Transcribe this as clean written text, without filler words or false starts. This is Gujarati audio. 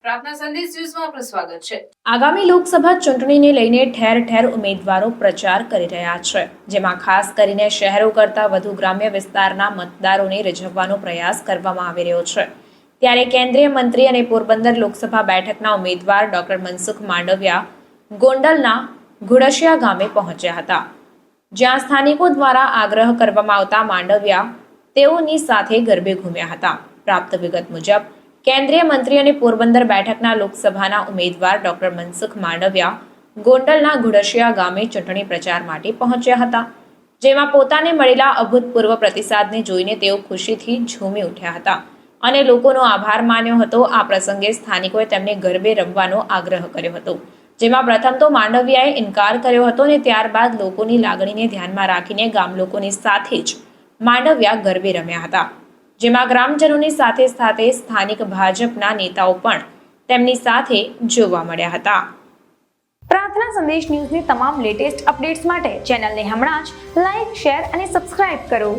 પ્રાર્થના સંદેશ ન્યૂઝમાં આપનું સ્વાગત છે। આગામી લોકસભા ચૂંટણીને લઈને ઠેર ઠેર ઉમેદવારો પ્રચાર કરી રહ્યા છે, જેમાં ખાસ કરીને શહેરો કરતાં વધુ ગ્રામ્ય વિસ્તારના મતદારોને રીઝવવાનો પ્રયાસ કરવામાં આવી રહ્યો છે। ત્યારે કેન્દ્રીય મંત્રી અને પોરબંદર લોકસભા બેઠકના ઉમેદવાર ડોક્ટર મનસુખ માંડવિયા ગોંડલના ઘુડશિયા ગામે પહોંચ્યા હતા, જ્યાં સ્થાનિકો દ્વારા આગ્રહ કરવામાં આવતા માંડવિયા તેઓની સાથે ગરબે ઘૂમ્યા હતા। પ્રાપ્ત વિગત મુજબ કેન્દ્રીય મંત્રી અને પોરબંદર બેઠકના લોકસભાના ઉમેદવાર ડોક્ટર મનસુખ માંડવિયા ગોંડલના ઘુડશિયા ગામે ચૂંટણી પ્રચાર માટે પહોંચ્યા હતા, જેમાં પોતાને મળેલા અભૂતપૂર્વ પ્રતિસાદને જોઈને તેઓ ખુશીથી ઝૂમી ઉઠ્યા હતા અને લોકોનો આભાર માન્યો હતો। આ પ્રસંગે સ્થાનિકોએ તેમને ગરબે રમવાનો આગ્રહ કર્યો હતો, જેમાં પ્રથમ તો માંડવિયાએ ઇનકાર કર્યો હતો અને ત્યારબાદ લોકોની લાગણીને ધ્યાનમાં રાખીને ગામ લોકોની સાથે જ માંડવિયા ગરબે રમ્યા હતા, જેમાં ગ્રામજનોની સાથે સાથે સ્થાનિક ભાજપના નેતાઓ પણ તેમની સાથે જોવા મળ્યા હતા। પ્રાર્થના સંદેશ ન્યૂઝની તમામ લેટેસ્ટ અપડેટ્સ માટે ચેનલને હમણાં જ લાઇક, શેર અને સબસ્ક્રાઇબ કરો।